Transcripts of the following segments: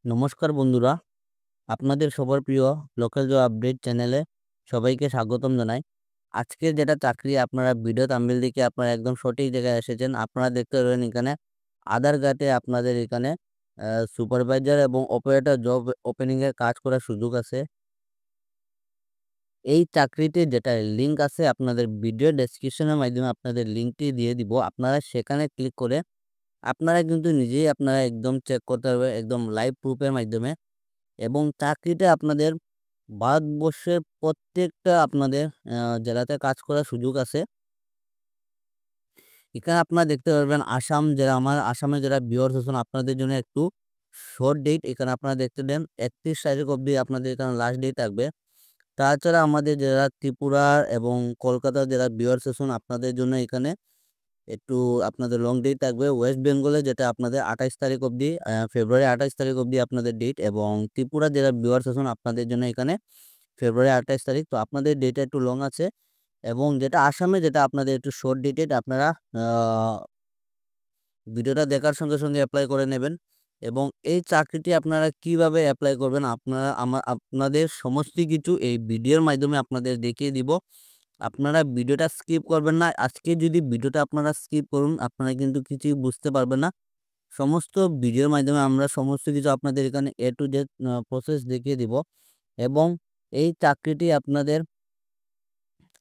নমস্কার বন্ধুরা, আপনাদের সবার প্রিয় লোকাল জব আপডেট চ্যানেলে সবাইকে স্বাগতম জানাই। আজকের যেটা চাকরি আপনারা ভিডিও থাম্বনেল দেখে আপনারা একদম সঠিক জায়গায় এসেছেন। আপনারা দেখতে পারবেন এখানে আধার কার্ডে আপনাদের এখানে সুপারভাইজার এবং অপারেটর জব ওপেনিং এর কাজ করার সুযোগ আছে। এই চাকরিতে যেটা লিঙ্ক আছে আপনাদের ভিডিও ডেসক্রিপশনের মাধ্যমে আপনাদের লিঙ্কটি দিয়ে দিব। আপনারা সেখানে ক্লিক করে আপনারা কিন্তু নিজেই আপনারা একদম চেক করতে পারবেন একদম লাইভ প্রুফের মাধ্যমে। এবং চাকরিতে আপনাদের ভারতবর্ষের প্রত্যেকটা আপনাদের জেলাতে কাজ করার সুযোগ আছে। এখানে আপনারা দেখতে পারবেন আসাম যারা আমার আসামে যারা ভিউয়ার্স আছেন আপনাদের জন্য একটু শর্ট ডেট এখানে আপনারা দেখতে দেন ৩১ তারিখ অবধি আপনাদের এখানে লাস্ট ডেট থাকবে। তাছাড়া আমাদের যারা ত্রিপুরা এবং কলকাতার যারা ভিউয়ার্স আছেন আপনাদের জন্য এখানে একটু আপনাদের লং ডেট থাকবে। ওয়েস্ট বেঙ্গলে যেটা আপনাদের ২৮ তারিখ অবধি ফেব্রুয়ারি ২৮ তারিখ অবধি আপনাদের ডেট এবং ত্রিপুরা যারা ভিউয়ার্স আছেন আপনাদের জন্য এখানে ফেব্রুয়ারি ২৮ তারিখ। তো আপনাদের ডেটটা একটু লং আছে এবং যেটা আসামে যেটা আপনাদের একটু শর্ট ডেটেড আপনারা আ ভিডিওটা দেখার সঙ্গে, সঙ্গে এপ্লাই করে নেবেন এবং এই চাকরিটি আপনারা কিভাবে এপ্লাই করবেন আপনারা আপনাদের সমস্ত কিছু এই ভিডিওর মাধ্যমে আপনাদের দেখিয়ে দিব। আপনারা ভিডিওটা স্কিপ করবেন না। আজকে যদি ভিডিওটা আপনারা স্কিপ করুন আপনারা কিন্তু কিছুই বুঝতে পারবেন না। সমস্ত ভিডিওর মাধ্যমে আমরা সমস্ত কিছু আপনাদের এখানে A to Z প্রসেস দেখিয়ে দিব এবং এই চাকরিটি আপনাদের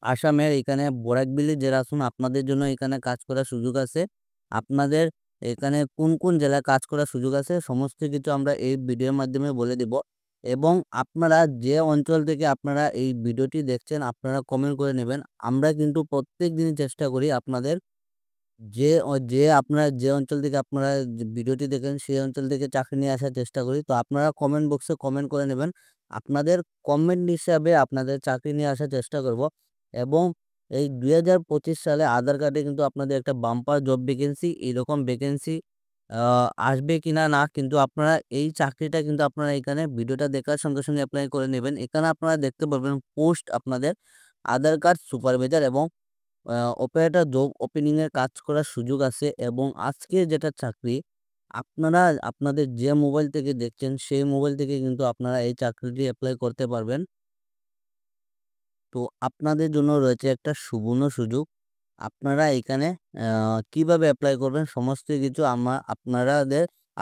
আসামের এখানে বরাকবিলি জেলা আসুন আপনাদের জন্য এখানে কাজ করার সুযোগ আছে। আপনাদের এখানে কোন, কোন জেলায় কাজ করার সুযোগ আছে সমস্ত কিছু আমরা এই ভিডিওর মাধ্যমে বলে দিব এবং আপনারা যে অঞ্চল থেকে আপনারা এই ভিডিওটি দেখছেন আপনারা কমেন্ট করে নেবেন। আমরা কিন্তু প্রত্যেকদিনই চেষ্টা করি আপনাদের যে আপনারা যে অঞ্চল থেকে আপনারা ভিডিওটি দেখেন সেই অঞ্চল থেকে চাকরি নিয়ে আসার চেষ্টা করি। তো আপনারা কমেন্ট বক্সে কমেন্ট করে নেবেন। আপনাদের কমেন্ট হিসাবে আপনাদের চাকরি নিয়ে আসার চেষ্টা করব এবং এই ২০২৫ সালে আধার কার্ডে কিন্তু আপনাদের একটা বাম্পার জব ভ্যাকেন্সি এরকম ভ্যাকেন্সি আ আসবে কিনা না কিন্তু আপনারা এই চাকরিটা কিন্তু আপনারা এখানে ভিডিওটা দেখার সঙ্গে, সঙ্গে এপ্লাই করে নেবেন। এখানে আপনারা দেখতে পারবেন পোস্ট আপনাদের আধার কার্ড সুপারভাইজার এবং অপারেটর জব ওপেনিং এর কাজ করার সুযোগ আছে এবং আজকে যেটা চাকরি আপনারা আপনাদের যে মোবাইল থেকে দেখছেন সেই মোবাইল থেকে কিন্তু আপনারা এই চাকরিটি এপ্লাই করতে পারবেন। তো আপনাদের জন্য রয়েছে একটা সুবর্ণ সুযোগ। আপনারা এখানে কিভাবে এপ্লাই করবেন সমস্ত কিছু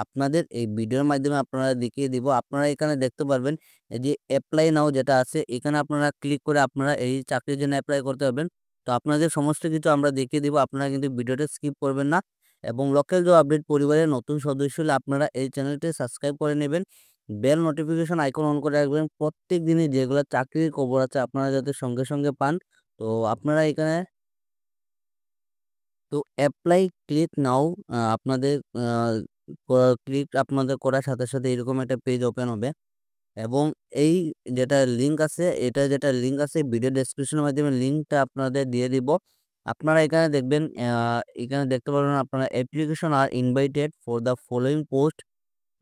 আপনাদের এই ভিডিওর মাধ্যমে আপনারা দেখিয়ে দিব। আপনারা এখানে দেখতে পারবেন এই যে এপ্লাই নাও যেটা আছে এখানে আপনারা ক্লিক করে আপনারা এই চাকরির জন্য এপ্লাই করতে পারবেন। তো আপনাদের সমস্ত কিছু আমরা দেখিয়ে দিব। আপনারা কিন্তু ভিডিওটা স্কিপ করবেন না এবং লোকাল জব আপডেট পরিবারের নতুন সদস্য হলে আপনারা এই চ্যানেলটি সাবস্ক্রাইব করে নেবেন। বেল নোটিফিকেশন আইকন অন করে রাখবেন। প্রত্যেক দিনই যেগুলো চাকরির খবর আছে আপনারা যাতে সঙ্গে, সঙ্গে পান। তো আপনারা এখানে তো অ্যাপ্লাই ক্লিক নাও আপনাদের ক ক্লিক আপনাদের করার সাথে, সাথে এরকম একটা পেজ ওপেন হবে এবং এই যেটা লিঙ্ক আছে ভিডিও ডেসক্রিপশনের মাধ্যমে লিঙ্কটা আপনাদের দিয়ে দিব। আপনারা এখানে দেখবেন এখানে দেখতে পারবেন আপনারা application are invited for the following post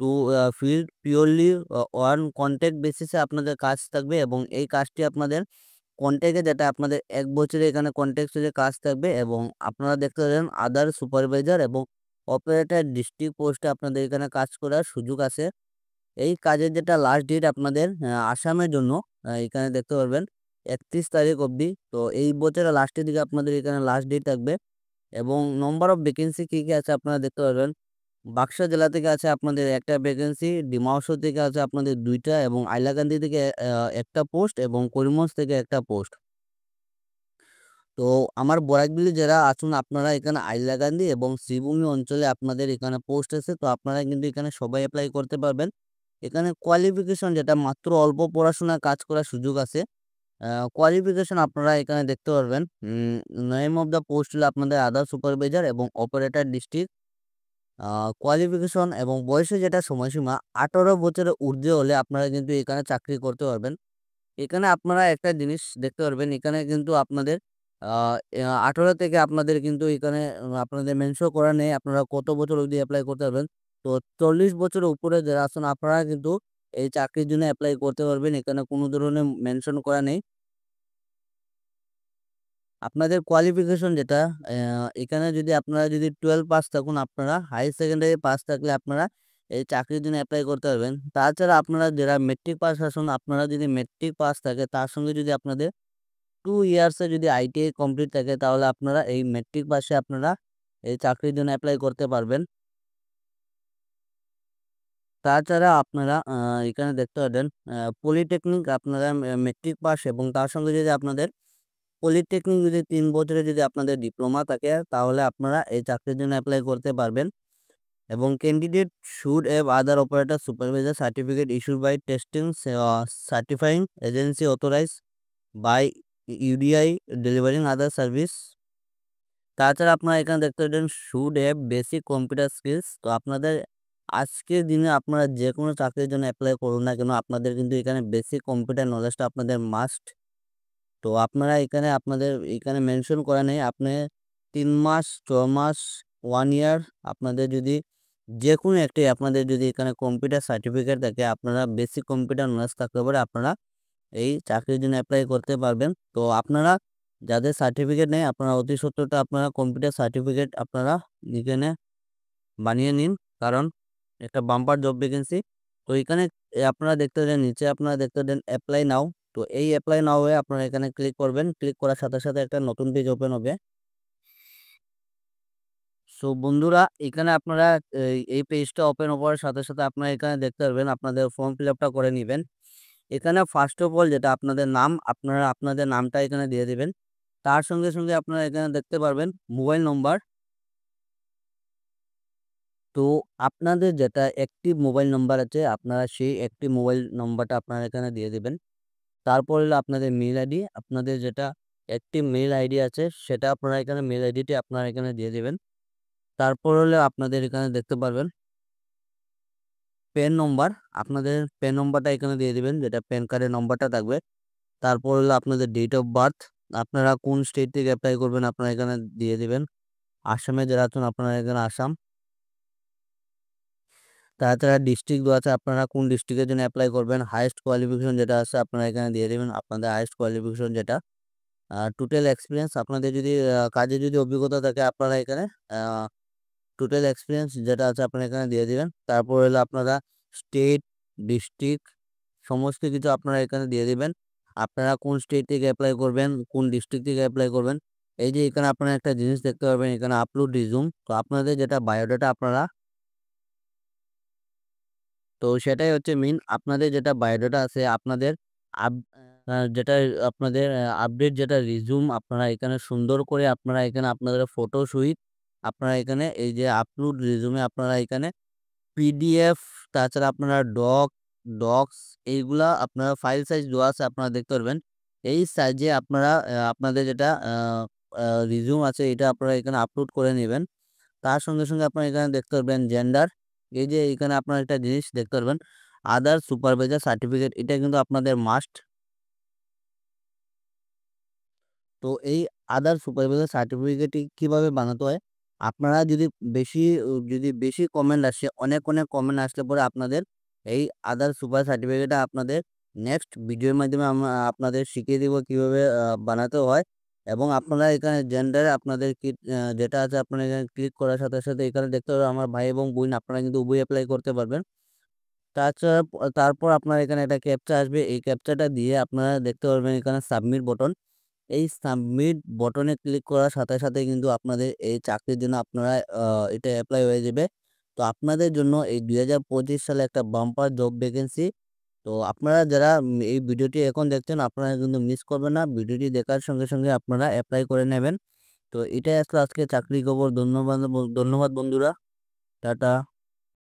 to fill purely on contract বেসিসে আপনাদের কাজ থাকবে এবং এই কাজটি আপনাদের কন্ট্রাক্টে যেটা আপনাদের ১ বছরের এখানে কন্ট্রাক্টে কাজ থাকবে এবং আপনারা দেখতে পারেন আদার সুপারভাইজার এবং অপারেটর ডিস্ট্রিক্ট পোস্টে আপনাদের এখানে কাজ করার সুযোগ আছে। এই কাজের যেটা লাস্ট ডেট আপনাদের আসামের জন্য এখানে দেখতে পারবেন ৩১ তারিখ অবধি। তো এই বছরের লাস্টের দিকে আপনাদের এখানে লাস্ট ডেট থাকবে এবং নম্বর অফ ভ্যাকেন্সি কি আছে আপনারা দেখতে পারবেন। বাক্সা জেলা থেকে আছে আপনাদের ১ টা ভ্যাকেন্সি, ডিমাহাসাও থেকে আছে আপনাদের ২ টা এবং হাইলাকান্দি থেকে ১ টা পোস্ট এবং করিমগঞ্জ থেকে ১ টা পোস্ট। তো আমার বরাকবিলি যারা আছেন আপনারা এখানে হাইলাকান্দি এবং শ্রীভূমি অঞ্চলে আপনাদের এখানে পোস্ট আছে। তো আপনারা কিন্তু এখানে সবাই এপ্লাই করতে পারবেন। এখানে কোয়ালিফিকেশন যেটা মাত্র অল্প পড়াশোনায় কাজ করার সুযোগ আছে। আ কোয়ালিফিকেশন আপনারা এখানে দেখতে পারবেন। নেম অফ দ্য পোস্ট হলো আপনাদের আদার সুপারভাইজার এবং অপারেটর ডিস্ট্রিক্ট। আ কোয়ালিফিকেশন এবং বয়সের যেটা সময়সীমা ১৮ বছরের ঊর্ধ্বে হলে আপনারা কিন্তু এখানে চাকরি করতে পারবেন। এখানে আপনারা একটা জিনিস দেখতে পারবেন, এখানে কিন্তু আপনাদের আ ১৮ থেকে আপনাদের কিন্তু এখানে আপনাদের মেনশন করা নেই আপনারা কত বছর অবধি এপ্লাই করতে পারবেন। তো ৪০ বছরের উপরে যারা আছেন আপনারা কিন্তু এই চাকরির জন্য এপ্লাই করতে পারবেন। এখানে কোনো ধরনের মেনশন করা নেই। আপনাদের কোয়ালিফিকেশন যেটা এখানে যদি আপনারা যদি 12 পাস থাকুন আপনারা হাই সেকেন্ডারি পাস থাকলে আপনারা এই চাকরির জন্য অ্যাপ্লাই করতে পারবেন। তাছাড়া আপনারা যারা মেট্রিক পাস আছেন, আপনারা যদি মেট্রিক পাস থাকে তার সঙ্গে যদি আপনাদের 2 ইয়ার্সের যদি আইটিআই কমপ্লিট থাকে তাহলে আপনারা এই মেট্রিক পাসে আপনারা এই চাকরির জন্য অ্যাপ্লাই করতে পারবেন। তাছাড়া আপনারা এখানে দেখতে পাবেন পলিটেকনিক আপনারা মেট্রিক পাস এবং তার সঙ্গে যদি আপনাদের পলিটেকনিক যদি ৩ বছরের যদি আপনাদের ডিপ্লোমা থাকে তাহলে আপনারা এই চাকরির জন্য অ্যাপ্লাই করতে পারবেন। এবং candidate should have other operator supervisor certificate issued by testing certifying agency authorized by UDI delivering other service. তাছাড়া আপনারা এখানে দেখতে পাচ্ছেন should have basic computer skills. তো আপনাদের আজকের দিনে আপনারা যে কোনো চাকরির জন্য অ্যাপ্লাই করুন না কেন আপনাদের কিন্তু এখানে বেসিক কম্পিউটার নলেজটা আপনাদের মাস্ট। তো আপনারা এখানে আপনাদের এখানে মেনশন করা নেই আপনি 3 মাস 6 মাস 1 ইয়ার আপনাদের যদি যে কোনো একটি আপনাদের যদি এখানে কম্পিউটার সার্টিফিকেট থাকে আপনারা বেসিক কম্পিউটার নলেজ থাকতে পারে আপনারা এই চাকরির জন্য অ্যাপ্লাই করতে পারবেন। তো আপনারা যাদের সার্টিফিকেট নেই আপনারা অতি সত্বরটা আপনারা কম্পিউটার সার্টিফিকেট আপনারা এখানে বানিয়ে নিন, কারণ একটা বাম্পার জব ভ্যাকেন্সি। তো এখানে আপনারা দেখতে পারেন নিচে আপনারা দেখতে পারেন অ্যাপ্লাই নাও। তো এই অ্যাপ্লাই নাও এ আপনারা এখানে ক্লিক করবেন। ক্লিক করার সাথে সাথে একটা নতুন পেজ ওপেন হবে। সো বন্ধুরা এখানে আপনারা এই পেজটা ওপেন হওয়ার সাথে সাথে আপনারা এখানে দেখতে পারবেন আপনাদের ফর্ম ফিল আপটা করে নেবেন। এখানে ফার্স্ট অফ অল যেটা আপনাদের নাম আপনারা আপনাদের নামটা এখানে দিয়ে দিবেন। তার সঙ্গে সঙ্গে আপনারা এখানে দেখতে পারবেন মোবাইল নম্বর। তো আপনাদের যেটা অ্যাক্টিভ মোবাইল নাম্বার আছে আপনারা সেই অ্যাক্টিভ মোবাইল নম্বরটা আপনারা এখানে দিয়ে দিবেন। তারপর হলো আপনাদের মেইল আইডি, আপনাদের যেটা অ্যাক্টিভ মেইল আইডি আছে সেটা আপনারা এখানে মেইল আইডিটি আপনারা এখানে দিয়ে দিবেন। তারপর হলো আপনাদের এখানে দেখতে পারবেন প্যান নম্বর, আপনাদের প্যান নম্বরটা এখানে দিয়ে দিবেন যেটা প্যান কার্ডের নম্বরটা থাকবে। তারপর হলো আপনাদের ডেট অফ বার্থ, আপনারা কোন স্টেট থেকে অ্যাপ্লাই করবেন আপনারা এখানে দিয়ে দিবেন। আসামে যারা আছেন আপনারা এখানে আসাম। তাছাড়া ডিস্ট্রিক্ট দেওয়া আছে আপনারা কোন ডিস্ট্রিক্টের জন্য অ্যাপ্লাই করবেন। হাইয়েস্ট কোয়ালিফিকেশন যেটা আছে আপনারা এখানে দিয়ে দিবেন আপনাদের হাইয়েস্ট কোয়ালিফিকেশন যেটা। টোটাল এক্সপিরিয়েন্স আপনাদের যদি কাজে যদি অভিজ্ঞতা থাকে আপনারা এখানে টোটাল এক্সপিরিয়েন্স যেটা আছে আপনারা এখানে দিয়ে দিবেন। তারপর হলো আপনারা স্টেট, ডিস্ট্রিক্ট সমস্ত কিছু আপনারা এখানে দিয়ে দিবেন। আপনারা কোন স্টেট থেকে অ্যাপ্লাই করবেন, কোন ডিস্ট্রিক্ট থেকে অ্যাপ্লাই করবেন। এই যে এখানে আপনারা একটা জিনিস দেখতে পারবেন এখানে আপলোড রিজুম। তো আপনাদের যেটা বায়োডাটা আপনারা তো সেটাই হচ্ছে মেইন আপনাদের যেটা বায়োডাটা আছে আপনাদের যেটা আপনাদের আপডেট যেটা রিজুম আপনারা এখানে সুন্দর করে আপনারা এখানে আপনাদের ফটো সহিত আপনারা এখানে এই যে আপলোড রিজুমে আপনারা এখানে পিডিএফ তাছাড়া আপনারা ডক্স এইগুলা আপনারা ফাইল সাইজ দেওয়া আছে আপনারা দেখতে পারবেন। এই সাইজে আপনারা আপনাদের যেটা রিজুম আছে এটা আপনারা এখানে আপলোড করে নেবেন। তার সঙ্গে সঙ্গে আপনারা এখানে দেখতে পারবেন জেন্ডার। এই যে এখানে আপনারা একটা জিনিস দেখতে পারবেন আদার সুপারভাইজার সার্টিফিকেট, এটা কিন্তু আপনাদের মাস্ট। তো এই আদার সুপারভাইজার সার্টিফিকেটটি কিভাবে বানাতে হয় আপনারা যদি বেশি কমেন্ট আসে অনেক কমেন্ট আসলে পরে আপনাদের এই আদার সুপার সার্টিফিকেটটা আপনাদের নেক্সট ভিডিওর মাধ্যমে আমরা আপনাদের শিখিয়ে দিব কিভাবে বানাতে হয়। এবং আপনারা এখানে জেন্ডারে আপনাদের কি যেটা আছে আপনারা এখানে ক্লিক করার সাথে সাথে এখানে দেখতে পাবেন আমার ভাই এবং বোন আপনারা কিন্তু উভয় অ্যাপ্লাই করতে পারবেন। তাছাড়া তারপর আপনার এখানে একটা ক্যাপচা আসবে, এই ক্যাপচাটা দিয়ে আপনারা দেখতে পারবেন এখানে সাবমিট বটন। এই সাবমিট বটনে ক্লিক করার সাথে সাথে কিন্তু আপনাদের এই চাকরির জন্য আপনারা এটা অ্যাপ্লাই হয়ে যাবে। তো আপনাদের জন্য এই 2025 সালে একটা বাম্পার জব ভ্যাকেন্সি। তো আপনারা যারা এই ভিডিওটি এখন দেখছেন আপনারা কিন্তু মিস করবেন না, ভিডিওটি দেখার সঙ্গে সঙ্গে আপনারা অ্যাপ্লাই করে নেবেন। তো এটাই আসলে আজকে চাকরি খবর। ধন্যবাদ বন্ধুরা, টাটা।